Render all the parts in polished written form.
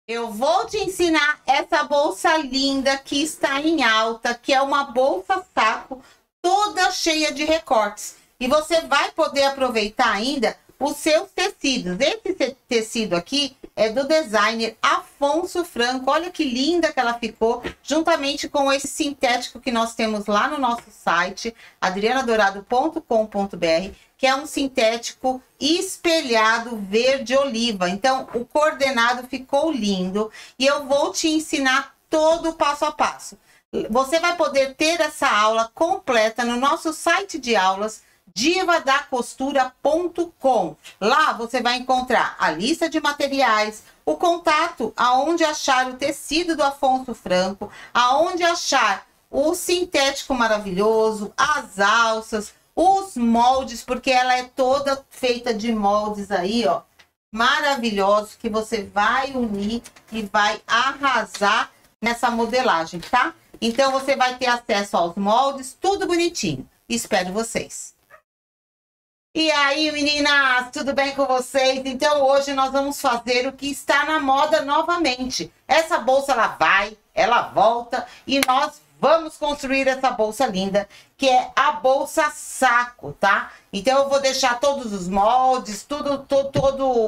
Eu vou te ensinar essa bolsa linda que está em alta, que é uma bolsa saco toda cheia de recortes. E você vai poder aproveitar ainda os seus tecidos. Esse tecido aqui é do designer Afonso Franco. Olha que linda que ela ficou, juntamente com esse sintético que nós temos lá no nosso site, adrianadorado.com.br, que é um sintético espelhado verde oliva. Então, o coordenado ficou lindo e eu vou te ensinar todo o passo a passo. Você vai poder ter essa aula completa no nosso site de aulas, divadacostura.com. Lá você vai encontrar a lista de materiais, o contato, aonde achar o tecido do Afonso Franco, aonde achar o sintético maravilhoso, as alças, os moldes, porque ela é toda feita de moldes aí, ó, maravilhosos, que você vai unir e vai arrasar nessa modelagem, tá? Então, você vai ter acesso aos moldes, tudo bonitinho. Espero vocês. E aí, meninas, tudo bem com vocês? Então, hoje nós vamos fazer o que está na moda novamente. Essa bolsa, ela vai, ela volta e nós vamos construir essa bolsa linda, que é a bolsa saco, tá? Então, eu vou deixar todos os moldes, todos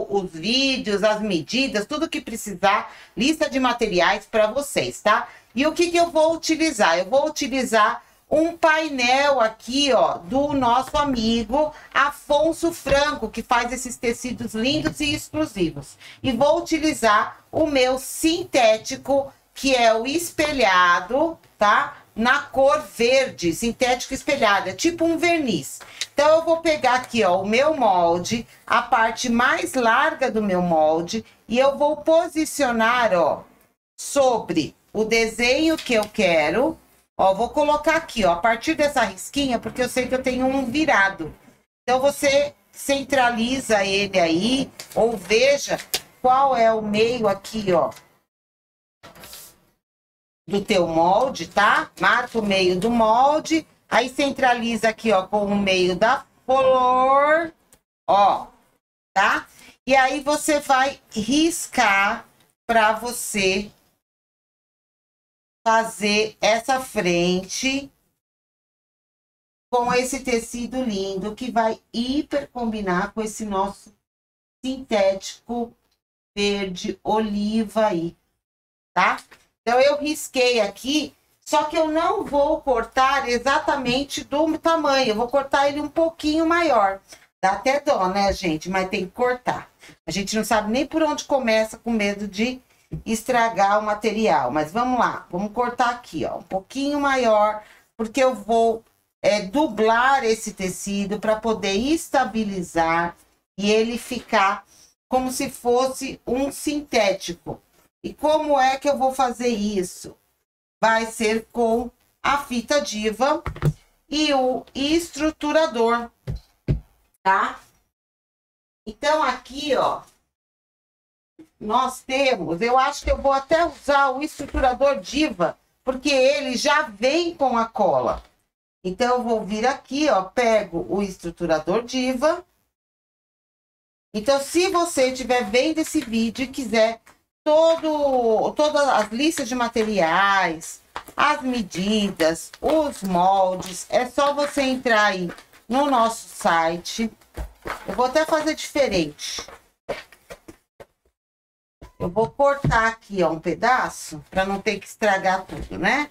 os vídeos, as medidas, tudo que precisar, lista de materiais para vocês, tá? E o que eu vou utilizar? Eu vou utilizar um painel aqui, ó, do nosso amigo Afonso Franco, que faz esses tecidos lindos e exclusivos. E vou utilizar o meu sintético, que é o espelhado, tá? Na cor verde, sintético espelhado, é tipo um verniz. Então, eu vou pegar aqui, ó, o meu molde, a parte mais larga do meu molde, e eu vou posicionar, ó, sobre o desenho que eu quero. Ó, vou colocar aqui, ó, a partir dessa risquinha, porque eu sei que eu tenho um virado. Então, você centraliza ele aí, ou veja qual é o meio aqui, ó, do teu molde, tá? Marca o meio do molde, aí centraliza aqui, ó, com o meio da flor, ó, tá? E aí, você vai riscar para você fazer essa frente com esse tecido lindo que vai hiper combinar com esse nosso sintético verde oliva aí, tá? Então, eu risquei aqui, só que eu não vou cortar exatamente do tamanho, eu vou cortar ele um pouquinho maior. Dá até dó, né, gente? Mas tem que cortar. A gente não sabe nem por onde começa, com medo de estragar o material, mas vamos lá, vamos cortar aqui, ó, um pouquinho maior, porque eu vou dublar esse tecido para poder estabilizar e ele ficar como se fosse um sintético. E como é que eu vou fazer isso? Vai ser com a fita Diva e o estruturador, tá? Então, aqui, ó, nós temos, eu acho que eu vou até usar o estruturador Diva, porque ele já vem com a cola. Então, eu vou vir aqui, ó, pego o estruturador Diva. Então, se você estiver vendo esse vídeo e quiser todas as listas de materiais, as medidas, os moldes, é só você entrar aí no nosso site. Eu vou até fazer diferente. Eu vou cortar aqui, ó, um pedaço, para não ter que estragar tudo, né?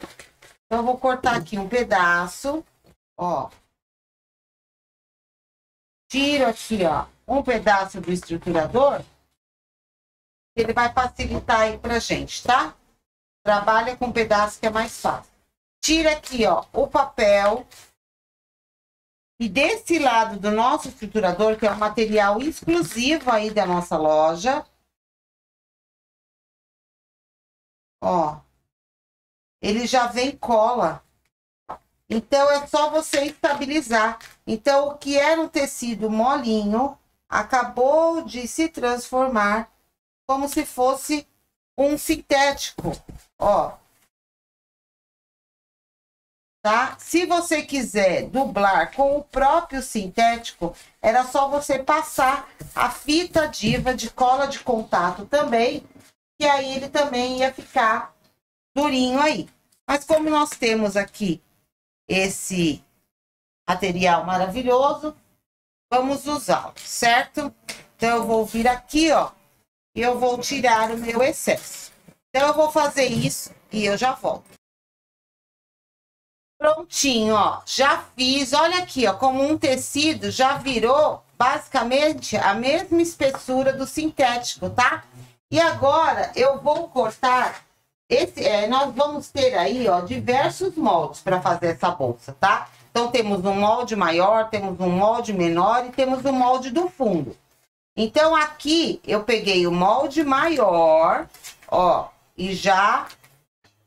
Então, eu vou cortar aqui um pedaço, ó. Tiro aqui, ó, um pedaço do estruturador. Ele vai facilitar aí pra gente, tá? Trabalha com um pedaço que é mais fácil. Tira aqui, ó, o papel. E desse lado do nosso estruturador, que é um material exclusivo aí da nossa loja, ó, ele já vem cola. Então, é só você estabilizar. Então, o que era um tecido molinho, acabou de se transformar como se fosse um sintético, ó. Tá? Se você quiser dublar com o próprio sintético, era só você passar a fita Diva de cola de contato também que aí ele também ia ficar durinho aí. Mas como nós temos aqui esse material maravilhoso, vamos usá-lo, certo? Então, eu vou vir aqui, ó, e eu vou tirar o meu excesso. Então, eu vou fazer isso e eu já volto. Prontinho, ó, já fiz. Olha aqui, ó, como um tecido já virou basicamente a mesma espessura do sintético, tá? E agora eu vou cortar nós vamos ter aí, ó, diversos moldes para fazer essa bolsa, tá? Então, temos um molde maior, temos um molde menor e temos um molde do fundo. Então, aqui eu peguei o molde maior, ó, e já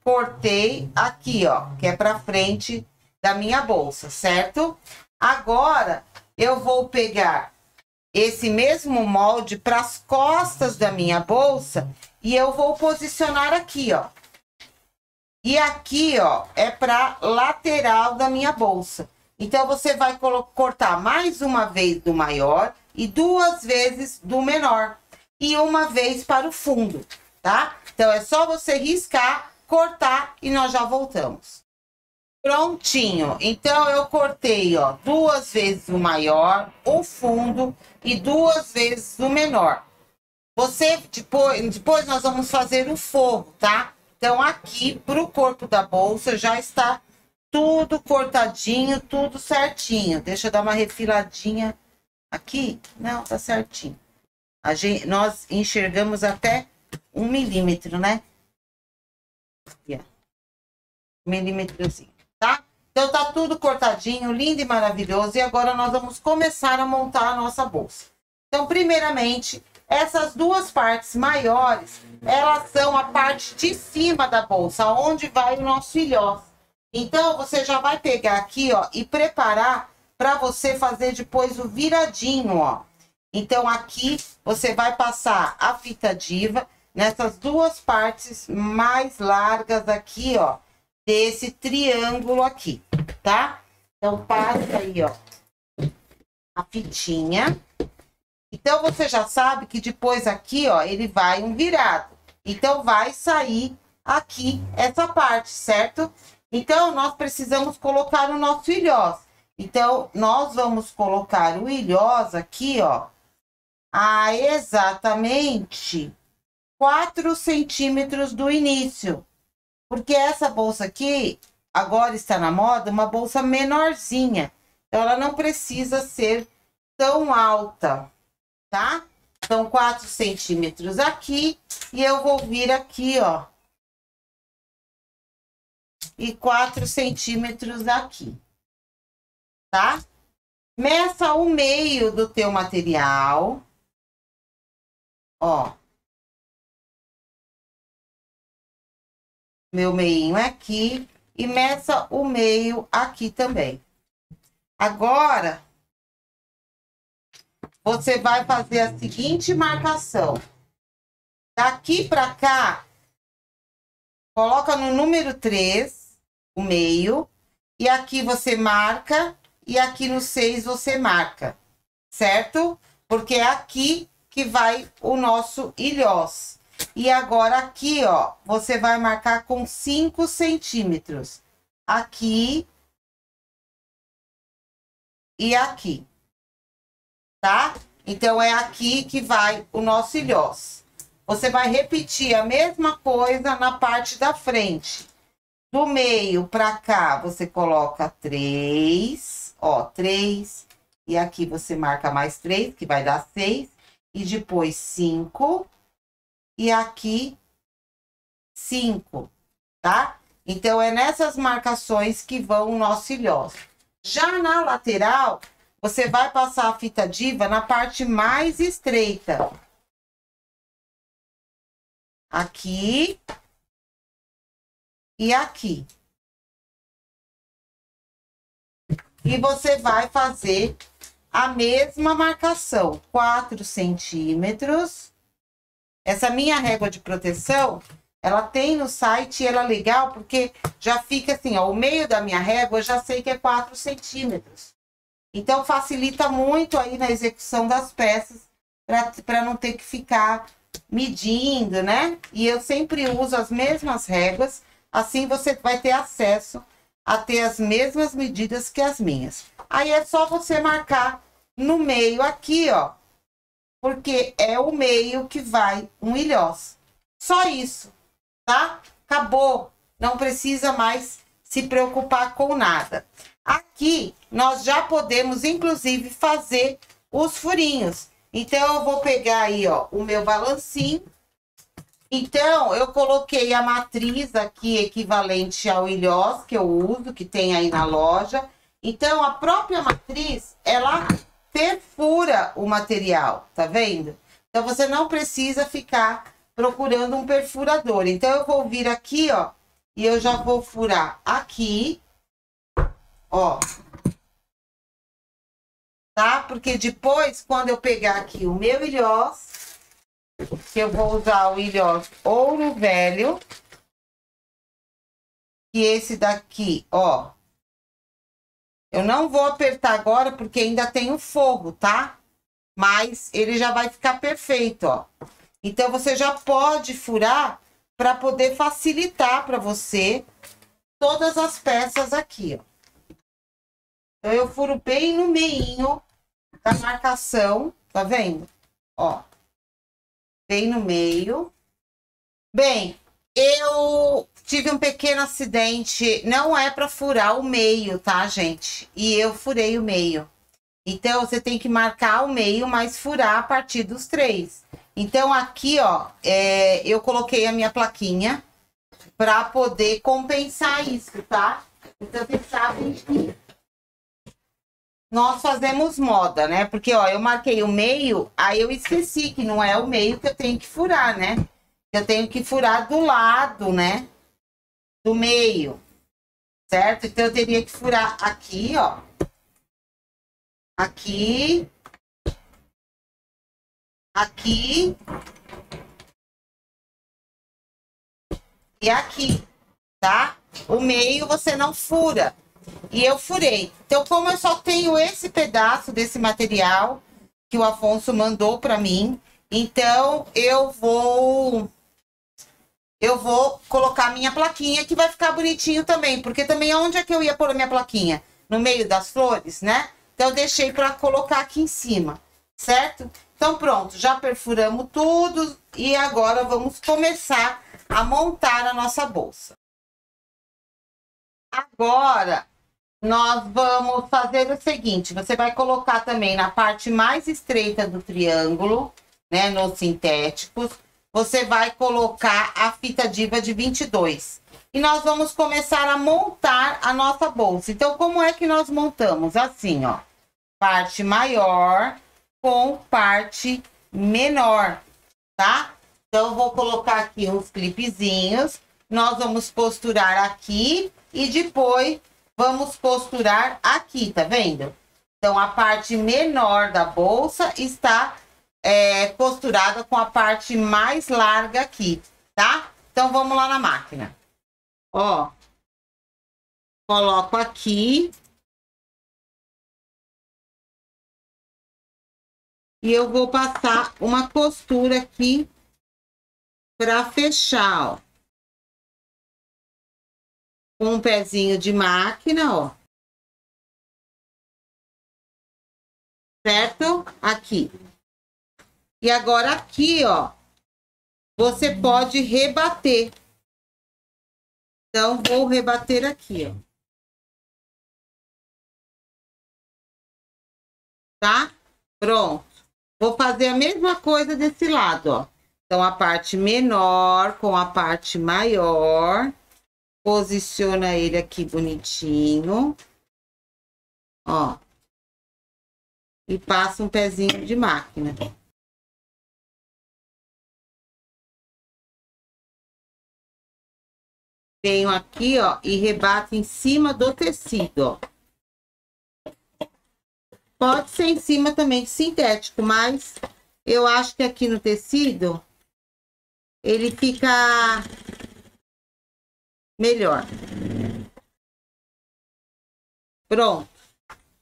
cortei aqui, ó, que é para frente da minha bolsa, certo? Agora, eu vou pegar esse mesmo molde para as costas da minha bolsa e eu vou posicionar aqui, ó. E aqui, ó, é para lateral da minha bolsa. Então, você vai cortar mais uma vez do maior e 2 vezes do menor. E uma vez para o fundo, tá? Então, é só você riscar, cortar e nós já voltamos. Prontinho. Então, eu cortei, ó, 2 vezes o maior, o fundo e 2 vezes o menor. Depois nós vamos fazer o forro, tá? Então, aqui, para o corpo da bolsa, já está tudo cortadinho, tudo certinho. Deixa eu dar uma refiladinha aqui. Não, tá certinho. Nós enxergamos até 1 milímetro, né? Aqui, ó. 1 milímetrozinho, tá? Então, tá tudo cortadinho, lindo e maravilhoso. E agora, nós vamos começar a montar a nossa bolsa. Então, primeiramente, essas 2 partes maiores, elas são a parte de cima da bolsa, onde vai o nosso ilhós. Então, você já vai pegar aqui, ó, e preparar para você fazer depois o viradinho, ó. Então, aqui, você vai passar a fita adesiva nessas 2 partes mais largas aqui, ó, desse triângulo aqui, tá? Então, passa aí, ó, a fitinha. Então, você já sabe que depois aqui, ó, ele vai um virado. Então, vai sair aqui essa parte, certo? Então, nós precisamos colocar o nosso ilhós. Então, nós vamos colocar o ilhós aqui, ó, a exatamente 4 centímetros do início. Porque essa bolsa aqui, agora está na moda, uma bolsa menorzinha. Então, ela não precisa ser tão alta, tá? Então, 4 centímetros aqui, e eu vou vir aqui, ó, e 4 centímetros aqui, tá? Meça o meio do teu material, ó. Meu meinho aqui, e meça o meio aqui também. Agora, você vai fazer a seguinte marcação. Daqui para cá, coloca no número 3, o meio, e aqui você marca, e aqui no 6 você marca, certo? Porque é aqui que vai o nosso ilhós. E agora aqui, ó, você vai marcar com 5 centímetros. Aqui e aqui, tá? Então, é aqui que vai o nosso ilhós. Você vai repetir a mesma coisa na parte da frente. Do meio pra cá, você coloca 3, ó, 3. E aqui você marca mais 3, que vai dar 6. E depois 5. E aqui 5, tá? Então, é nessas marcações que vão o nosso ilhós. Já na lateral, você vai passar a fita adesiva na parte mais estreita. Aqui e aqui. E você vai fazer a mesma marcação, 4 centímetros. Essa minha régua de proteção, ela tem no site e ela é legal porque já fica assim, ó, o meio da minha régua eu já sei que é 4 centímetros. Então, facilita muito aí na execução das peças para não ter que ficar medindo, né? E eu sempre uso as mesmas réguas, assim você vai ter acesso a ter as mesmas medidas que as minhas. Aí é só você marcar no meio aqui, ó, porque é o meio que vai um ilhós. Só isso, tá? Acabou, não precisa mais se preocupar com nada. Aqui, nós já podemos, inclusive, fazer os furinhos. Então, eu vou pegar aí, ó, o meu balancinho. Então, eu coloquei a matriz aqui, equivalente ao ilhós que eu uso, que tem aí na loja. Então, a própria matriz, ela perfura o material, tá vendo? Então, você não precisa ficar procurando um perfurador. Então, eu vou vir aqui, ó, e eu já vou furar aqui, ó. Tá? Porque depois, quando eu pegar aqui o meu ilhós, que eu vou usar o ilhós ouro velho, que esse daqui, ó, eu não vou apertar agora porque ainda tem o forro, tá? Mas ele já vai ficar perfeito, ó. Então, você já pode furar para poder facilitar para você todas as peças aqui, ó. Então, eu furo bem no meinho da marcação, tá vendo? Ó, bem no meio. Bem, eu tive um pequeno acidente, não é para furar o meio, tá, gente? E eu furei o meio. Então, você tem que marcar o meio, mas furar a partir dos 3. Então, aqui, ó, eu coloquei a minha plaquinha para poder compensar isso, tá? Então, vocês sabem que nós fazemos moda, né? Porque, ó, eu marquei o meio, aí eu esqueci que não é o meio que eu tenho que furar, né? Eu tenho que furar do lado, né? Do meio, certo? Então, eu teria que furar aqui, ó. Aqui. Aqui. E aqui, tá? O meio você não fura. E eu furei. Então, como eu só tenho esse pedaço desse material que o Afonso mandou para mim, então eu vou colocar minha plaquinha, que vai ficar bonitinho também, porque também onde é que eu ia pôr a minha plaquinha? No meio das flores, né? Então, eu deixei para colocar aqui em cima, certo? Então, pronto, já perfuramos tudo e agora vamos começar a montar a nossa bolsa. Agora, nós vamos fazer o seguinte, você vai colocar também na parte mais estreita do triângulo, né, nos sintéticos, você vai colocar a fita Diva de 22. E nós vamos começar a montar a nossa bolsa. Então, como é que nós montamos? Assim, ó, parte maior com parte menor, tá? Então, eu vou colocar aqui uns clipezinhos, nós vamos costurar aqui e depois vamos costurar aqui, tá vendo? Então, a parte menor da bolsa está costurada com a parte mais larga aqui, tá? Então, vamos lá na máquina. Ó, coloco aqui. E eu vou passar uma costura aqui para fechar, ó. Com um pezinho de máquina, ó. Certo? Aqui. E agora aqui, ó, você pode rebater. Então, vou rebater aqui, ó. Tá? Pronto. Vou fazer a mesma coisa desse lado, ó. Então, a parte menor com a parte maior. Posiciona ele aqui bonitinho. Ó. E passa um pezinho de máquina. Venho aqui, ó, e rebato em cima do tecido, ó. Pode ser em cima também de sintético, mas eu acho que aqui no tecido ele fica melhor. Pronto.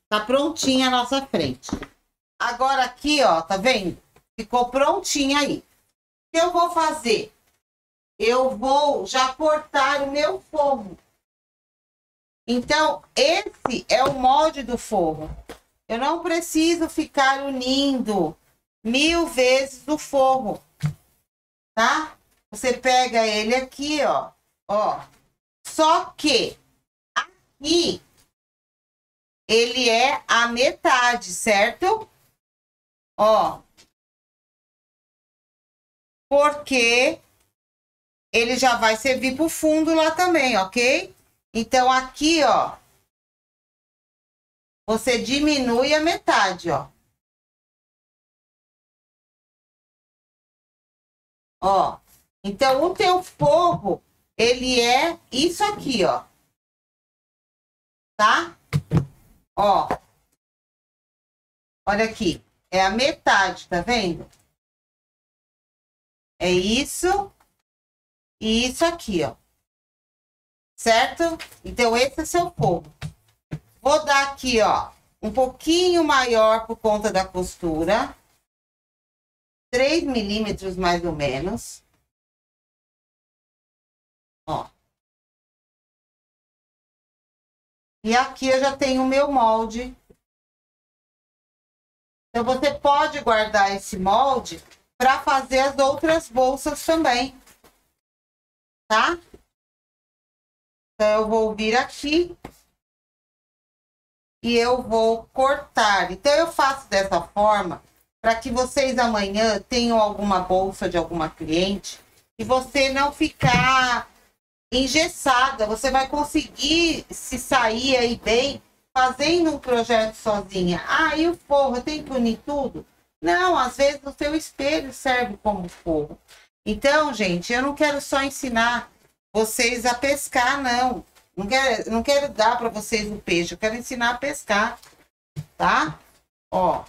Tá prontinha a nossa frente. Agora aqui, ó, tá vendo? Ficou prontinha aí. que eu vou fazer? Eu vou já cortar o meu forro. Então, esse é o molde do forro. Eu não preciso ficar unindo 1000 vezes o forro, tá? Você pega ele aqui, ó. Só que aqui ele é a metade, certo? Ó. Porque ele já vai servir pro fundo lá também, ok? Então, aqui, ó, você diminui a metade, ó. Ó, então, o teu forro, ele é isso aqui, ó. Tá? Ó. Olha aqui. É a metade, tá vendo? É isso e isso aqui, ó. Certo? Então, esse é seu forro. Vou dar aqui, ó, um pouquinho maior por conta da costura. 3 milímetros mais ou menos. Ó. E aqui eu já tenho o meu molde. Então, você pode guardar esse molde para fazer as outras bolsas também. Tá? Então, eu vou vir aqui. E eu vou cortar. Então, eu faço dessa forma para que vocês amanhã tenham alguma bolsa de alguma cliente e você não ficar engessada. Você vai conseguir se sair aí bem fazendo um projeto sozinha. Ah, e o forro, eu tenho que unir tudo? Não, às vezes o seu espelho serve como forro. Então, gente, eu não quero só ensinar vocês a pescar, não. Não quero dar para vocês o peixe, eu quero ensinar a pescar, tá? Ó.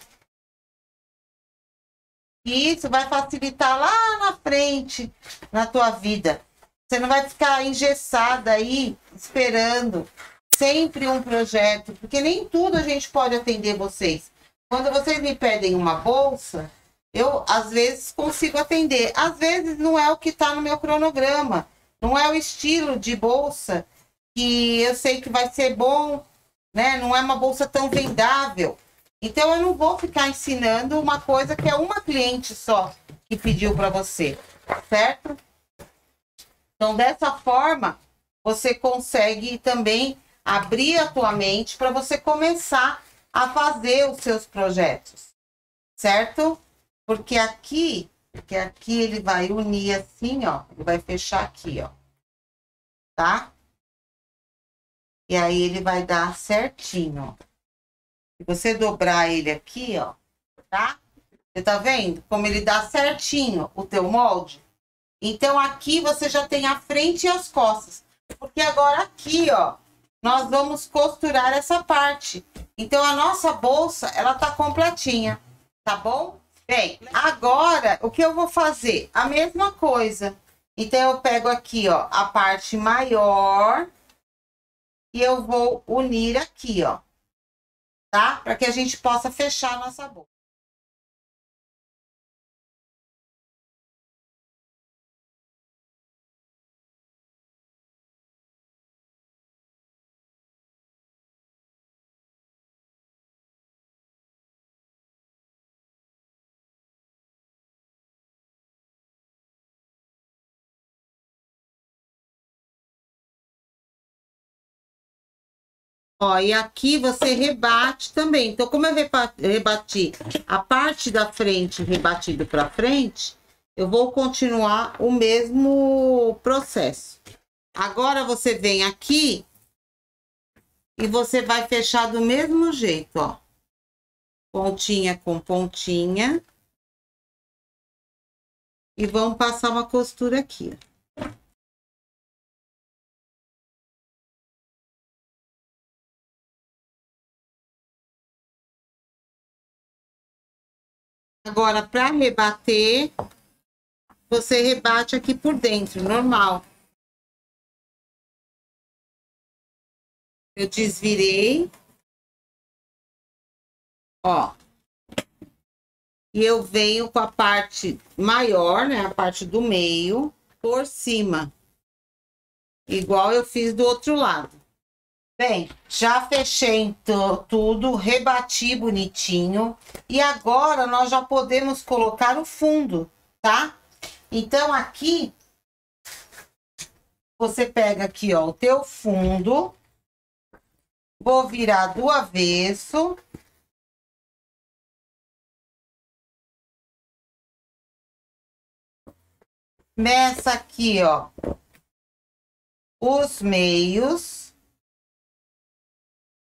E isso vai facilitar lá na frente, na tua vida. Você não vai ficar engessada aí, esperando sempre um projeto, porque nem tudo a gente pode atender vocês. Quando vocês me pedem uma bolsa, eu, às vezes, consigo atender. Às vezes, não é o que está no meu cronograma. Não é o estilo de bolsa que eu sei que vai ser bom, né? Não é uma bolsa tão vendável. Então, eu não vou ficar ensinando uma coisa que é uma cliente só que pediu para você, certo? Então, dessa forma, você consegue também abrir a tua mente para você começar a fazer os seus projetos, certo? Porque aqui ele vai unir assim, ó, ele vai fechar aqui, ó, tá? E aí ele vai dar certinho, ó. Se você dobrar ele aqui, ó, tá? Você tá vendo como ele dá certinho o teu molde? Então, aqui você já tem a frente e as costas. Porque agora aqui, ó, nós vamos costurar essa parte. Então, a nossa bolsa, ela tá completinha, tá bom? Bem, agora, o que eu vou fazer? A mesma coisa. Então, eu pego aqui, ó, a parte maior e eu vou unir aqui, ó, tá? Para que a gente possa fechar a nossa bolsa. Ó, e aqui você rebate também. Então, como eu rebati a parte da frente, rebatido para frente, eu vou continuar o mesmo processo. Agora, você vem aqui e você vai fechar do mesmo jeito, ó. Pontinha com pontinha. E vamos passar uma costura aqui, ó. Agora, para rebater, você rebate aqui por dentro, normal. Eu desvirei. Ó. E eu venho com a parte maior, né? A parte do meio, por cima. Igual eu fiz do outro lado. Bem, já fechei tudo, rebati bonitinho. E agora nós já podemos colocar o fundo, tá? Então, aqui, você pega aqui, ó, o teu fundo. Vou virar do avesso. Meça aqui, ó, os meios.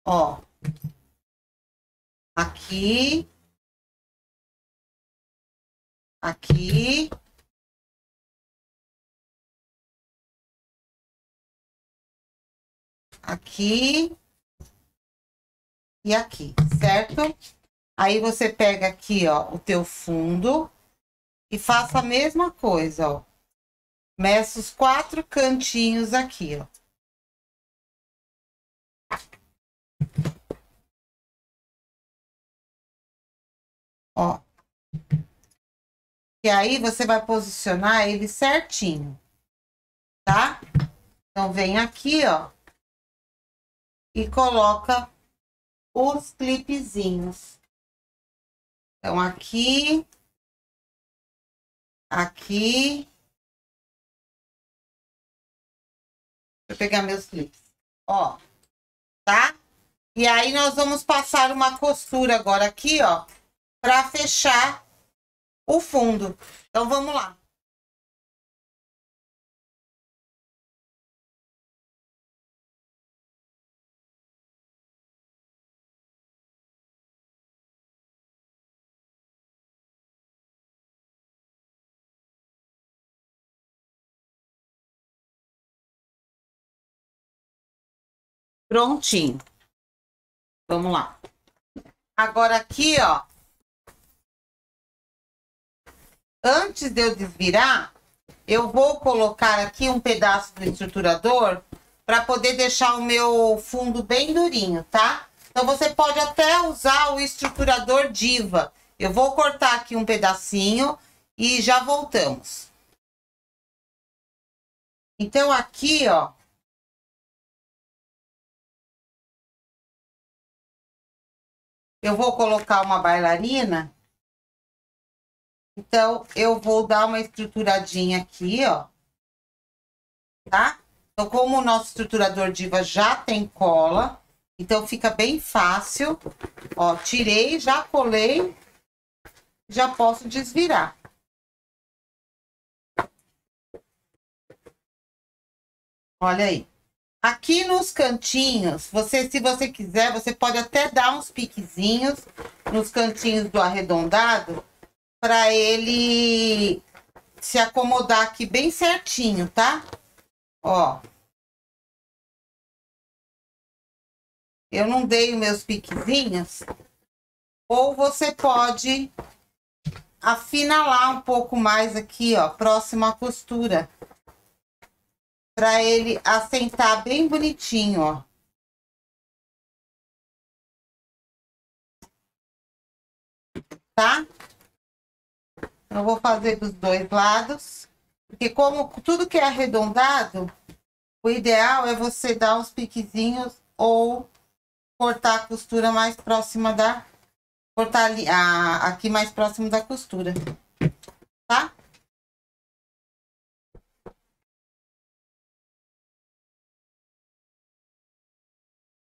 Ó, aqui, aqui, aqui e aqui, certo? Aí você pega aqui, ó, o teu fundo e faça a mesma coisa, ó. Meça os 4 cantinhos aqui, ó. Ó. E aí, você vai posicionar ele certinho, tá? Então, vem aqui, ó. E coloca os clipezinhos. Então, aqui. Aqui. Deixa eu pegar meus clipes. Ó. Tá? E aí, nós vamos passar uma costura agora aqui, ó. Pra fechar o fundo. Então, vamos lá. Prontinho. Vamos lá. Agora aqui, ó. Antes de eu desvirar, eu vou colocar aqui um pedaço do estruturador para poder deixar o meu fundo bem durinho, tá? Então, você pode até usar o estruturador Diva. Eu vou cortar aqui um pedacinho e já voltamos. Então, aqui, ó. Eu vou colocar uma bailarina. Então, eu vou dar uma estruturadinha aqui, ó. Tá? Então, como o nosso estruturador Diva já tem cola, então fica bem fácil. Ó, tirei, já colei, já posso desvirar. Olha aí. Aqui nos cantinhos, se você quiser, você pode até dar uns piquezinhos nos cantinhos do arredondado para ele se acomodar aqui bem certinho, tá? Ó. Eu não dei os meus piquezinhos. Ou você pode afinalar um pouco mais aqui, ó, próximo à costura. Para ele assentar bem bonitinho, ó. Tá? Eu vou fazer dos dois lados. Porque como tudo que é arredondado, o ideal é você dar uns piquezinhos ou cortar a costura mais próxima da... Cortar ali, aqui mais próximo da costura. Tá?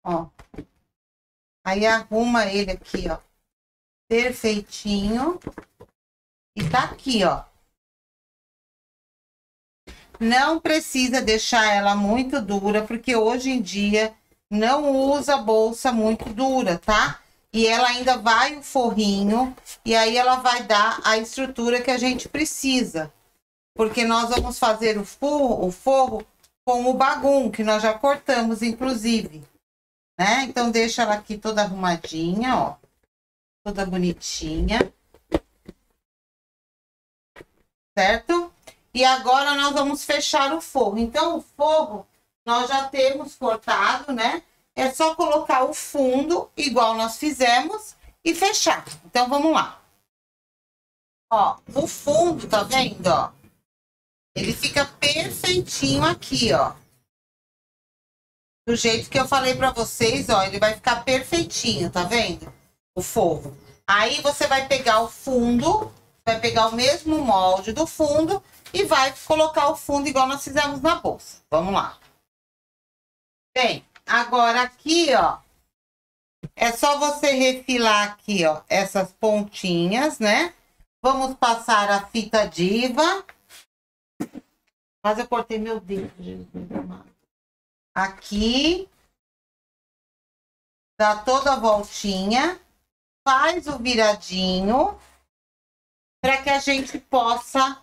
Ó. Aí arruma ele aqui, ó. Perfeitinho. E tá aqui, ó. Não precisa deixar ela muito dura, porque hoje em dia não usa bolsa muito dura, tá? E ela ainda vai o forrinho, e aí ela vai dar a estrutura que a gente precisa. Porque nós vamos fazer o forro com o bagum, que nós já cortamos, inclusive. Né? Então, deixa ela aqui toda arrumadinha, ó. Toda bonitinha. Certo? E agora nós vamos fechar o forro. Então, o forro nós já temos cortado, né? É só colocar o fundo, igual nós fizemos, e fechar. Então, vamos lá. Ó, o fundo, tá vendo, ó? Ele fica perfeitinho aqui, ó. Do jeito que eu falei pra vocês, ó, ele vai ficar perfeitinho, tá vendo? O forro. Aí você vai pegar o fundo, vai pegar o mesmo molde do fundo e vai colocar o fundo igual nós fizemos na bolsa. Vamos lá. Bem, agora aqui, ó, é só você refilar aqui, ó, essas pontinhas, né? Vamos passar a fita Diva. Mas eu cortei meu dedo, Jesus amado. Aqui. Dá toda a voltinha. Faz o viradinho. Para que a gente possa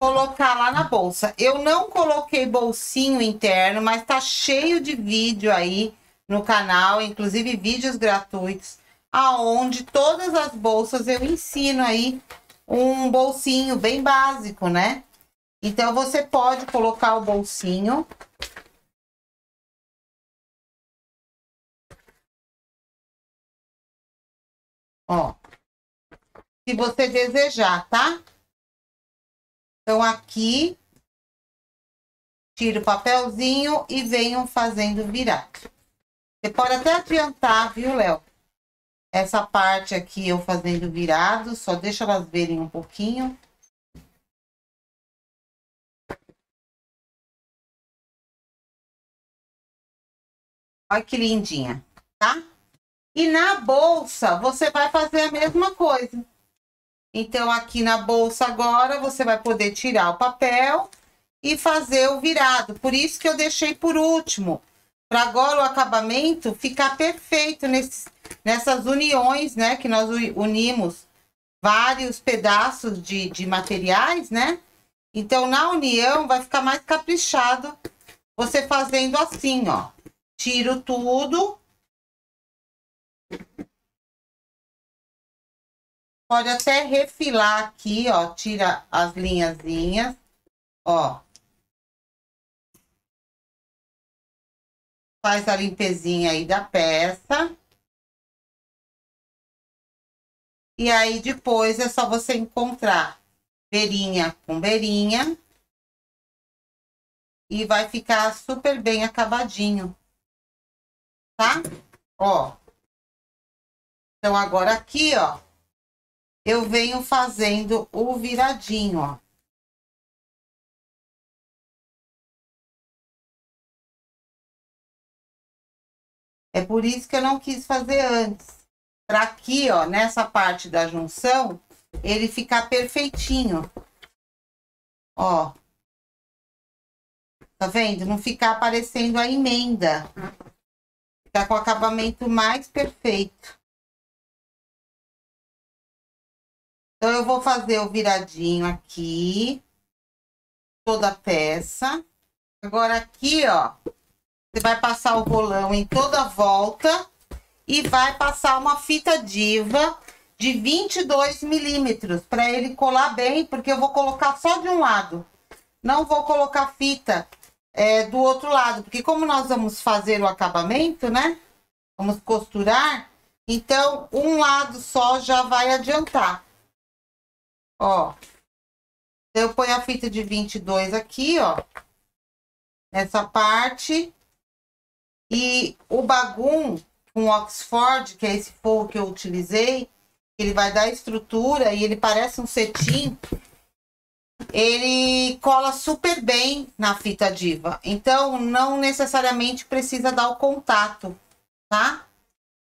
colocar lá na bolsa. Eu não coloquei bolsinho interno, mas tá cheio de vídeo aí no canal, inclusive vídeos gratuitos, aonde todas as bolsas eu ensino aí um bolsinho bem básico, né? Então, você pode colocar o bolsinho. Ó. Se você desejar, tá? Então, aqui, tira o papelzinho e venham fazendo virado. Você pode até adiantar, viu, Léo? Essa parte aqui eu fazendo virado, só deixa elas verem um pouquinho. Olha que lindinha, tá? E na bolsa, você vai fazer a mesma coisa. Então, aqui na bolsa agora, você vai poder tirar o papel e fazer o virado. Por isso que eu deixei por último. Para agora o acabamento ficar perfeito nessas uniões, né? Que nós unimos vários pedaços de materiais, né? Então, na união, vai ficar mais caprichado você fazendo assim, ó. Tiro tudo. Pode até refilar aqui, ó. Tira as linhazinhas, ó. Faz a limpezinha aí da peça. E aí, depois, é só você encontrar beirinha com beirinha. E vai ficar super bem acabadinho. Tá? Ó. Então, agora aqui, ó, eu venho fazendo o viradinho, ó. É por isso que eu não quis fazer antes. Para aqui, ó, nessa parte da junção, ele ficar perfeitinho. Ó. Tá vendo? Não ficar aparecendo a emenda. Ficar com o acabamento mais perfeito. Então, eu vou fazer o viradinho aqui. Toda a peça. Agora, aqui, ó. Você vai passar o rolão em toda a volta. E vai passar uma fita Diva de 22 milímetros. Para ele colar bem, porque eu vou colocar só de um lado. Não vou colocar fita do outro lado. Porque como nós vamos fazer o acabamento, né? Vamos costurar. Então, um lado só já vai adiantar. Ó. Eu ponho a fita de 22 aqui, ó. Nessa parte. E o bagum com Oxford, que é esse forro que eu utilizei, ele vai dar estrutura e ele parece um cetim. Ele cola super bem na fita Diva. Então, não necessariamente precisa dar o contato, tá?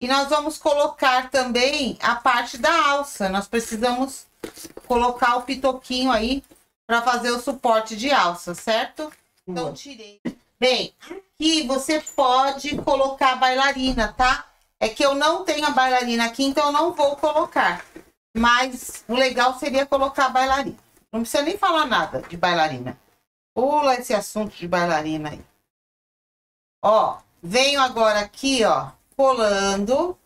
E nós vamos colocar também a parte da alça. Nós precisamos colocar o pitoquinho aí para fazer o suporte de alça, certo? Então, tirei. Bem, aqui você pode colocar a bailarina, tá? É que eu não tenho a bailarina aqui, então eu não vou colocar. Mas o legal seria colocar a bailarina. Não precisa nem falar nada de bailarina. Pula esse assunto de bailarina aí. Ó, venho agora aqui, ó, colando.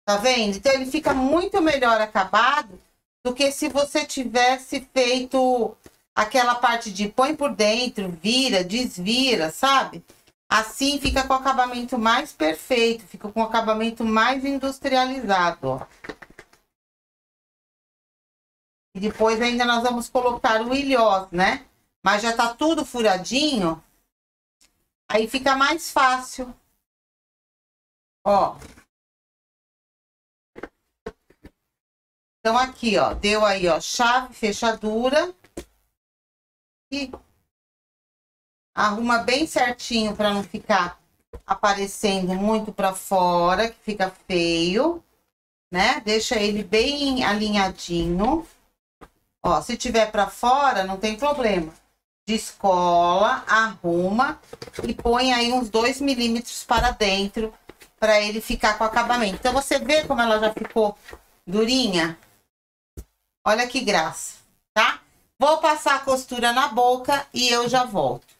Tá vendo? Então, ele fica muito melhor acabado do que se você tivesse feito aquela parte de põe por dentro, vira, desvira, sabe? Assim fica com o acabamento mais perfeito, fica com o acabamento mais industrializado, ó. E depois ainda nós vamos colocar o ilhós, né? Mas já tá tudo furadinho. Aí fica mais fácil. Ó. Então, aqui, ó. Deu aí, ó. Chave, fechadura. E arruma bem certinho para não ficar aparecendo muito para fora, que fica feio, né? Deixa ele bem alinhadinho. Ó, se tiver para fora, não tem problema. Descola, arruma e põe aí uns 2 milímetros para dentro, para ele ficar com acabamento. Então, você vê como ela já ficou durinha? Olha que graça, tá? Vou passar a costura na boca e eu já volto.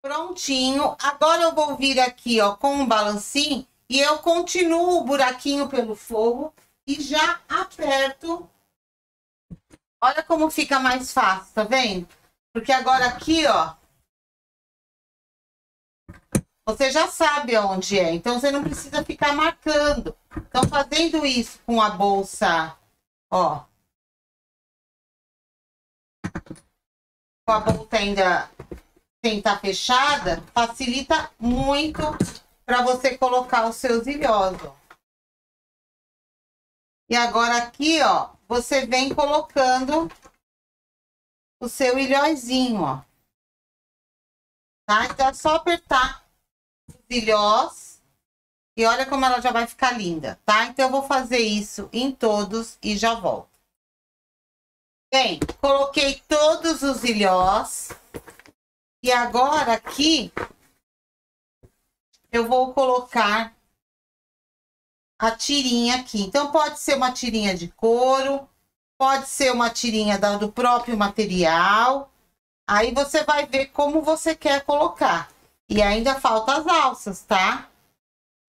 Prontinho. Agora eu vou vir aqui, ó, com um balancinho e eu continuo o buraquinho pelo forro e já aperto. Olha como fica mais fácil, tá vendo? Porque agora aqui, ó, você já sabe onde é, então você não precisa ficar marcando. Então, fazendo isso com a bolsa, ó, com a bolsa ainda sem estar fechada, facilita muito para você colocar os seus ilhós, ó. E agora aqui, ó, você vem colocando o seu ilhózinho, ó. Tá? Então é só apertar os ilhós e olha como ela já vai ficar linda, tá? Então eu vou fazer isso em todos e já volto. Bem, coloquei todos os ilhós. E agora aqui, eu vou colocar a tirinha aqui. Então, pode ser uma tirinha de couro, pode ser uma tirinha do próprio material. Aí, você vai ver como você quer colocar. E ainda falta as alças, tá?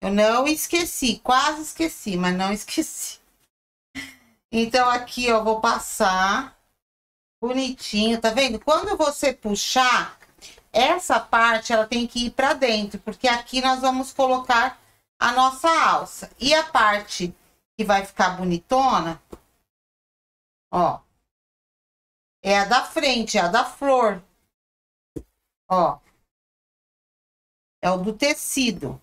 Eu não esqueci, quase esqueci, mas não esqueci. Então, aqui, ó, vou passar bonitinho, tá vendo? Quando você puxar... Essa parte, ela tem que ir para dentro, porque aqui nós vamos colocar a nossa alça. E a parte que vai ficar bonitona, ó, é a da frente, é a da flor. Ó, é o do tecido.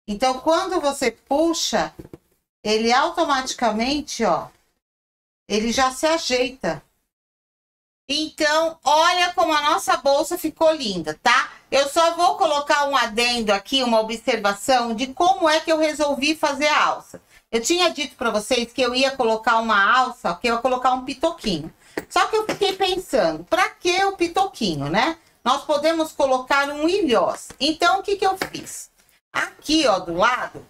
Então, quando você puxa, ele automaticamente, ó, ele já se ajeita. Então, olha como a nossa bolsa ficou linda, tá? Eu só vou colocar um adendo aqui, uma observação de como é que eu resolvi fazer a alça. Eu tinha dito para vocês que eu ia colocar uma alça, que eu ia colocar um pitoquinho. Só que eu fiquei pensando, para que o pitoquinho, né? Nós podemos colocar um ilhós. Então, o que que eu fiz? Aqui, ó, do lado,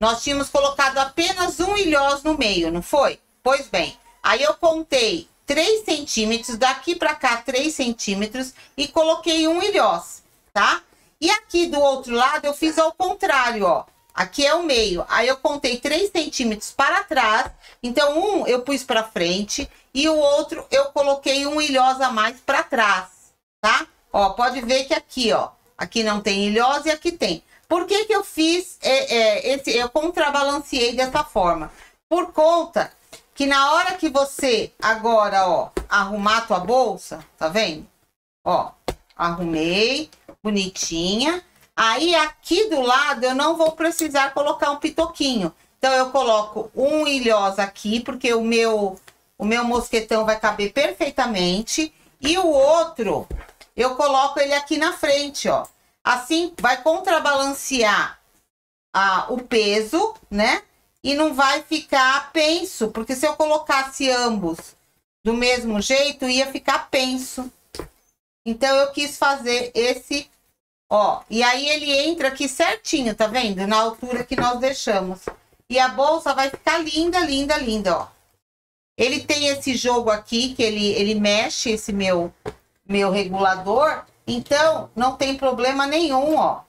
nós tínhamos colocado apenas um ilhós no meio, não foi? Pois bem, aí eu contei 3 centímetros, daqui para cá 3 centímetros e coloquei um ilhós, tá? E aqui do outro lado eu fiz ao contrário, ó. Aqui é o meio, aí eu contei 3 centímetros para trás, então um eu pus para frente e o outro eu coloquei um ilhós a mais para trás, tá? Ó, pode ver que aqui, ó, aqui não tem ilhós e aqui tem. Por que que eu fiz eu contrabalanceei dessa forma? Por conta que na hora que você agora, ó, arrumar a tua bolsa, tá vendo? Ó, arrumei, bonitinha. Aí aqui do lado eu não vou precisar colocar um pitoquinho. Então eu coloco um ilhós aqui, porque o meu mosquetão vai caber perfeitamente. E o outro, eu coloco ele aqui na frente, ó. Assim vai contrabalancear o peso, né? E não vai ficar penso, porque se eu colocasse ambos do mesmo jeito, ia ficar penso. Então, eu quis fazer esse, ó. E aí, ele entra aqui certinho, tá vendo? Na altura que nós deixamos. E a bolsa vai ficar linda, linda, linda, ó. Ele tem esse jogo aqui, que ele mexe, esse meu regulador. Então, não tem problema nenhum, ó.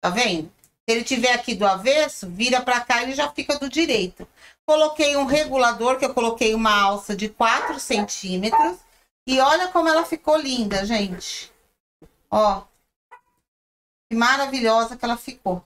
Tá vendo? Se ele tiver aqui do avesso, vira pra cá, ele já fica do direito. Coloquei um regulador, que eu coloquei uma alça de 4 centímetros. E olha como ela ficou linda, gente. Ó. Que maravilhosa que ela ficou.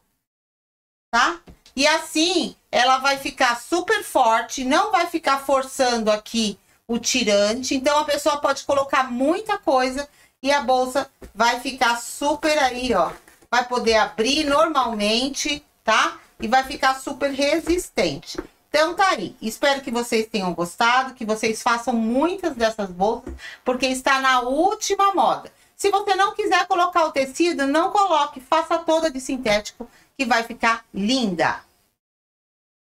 Tá? E assim, ela vai ficar super forte, não vai ficar forçando aqui o tirante. Então, a pessoa pode colocar muita coisa e a bolsa vai ficar super aí, ó. Vai poder abrir normalmente, tá? E vai ficar super resistente. Então, tá aí. Espero que vocês tenham gostado, que vocês façam muitas dessas bolsas, porque está na última moda. Se você não quiser colocar o tecido, não coloque. Faça toda de sintético, que vai ficar linda.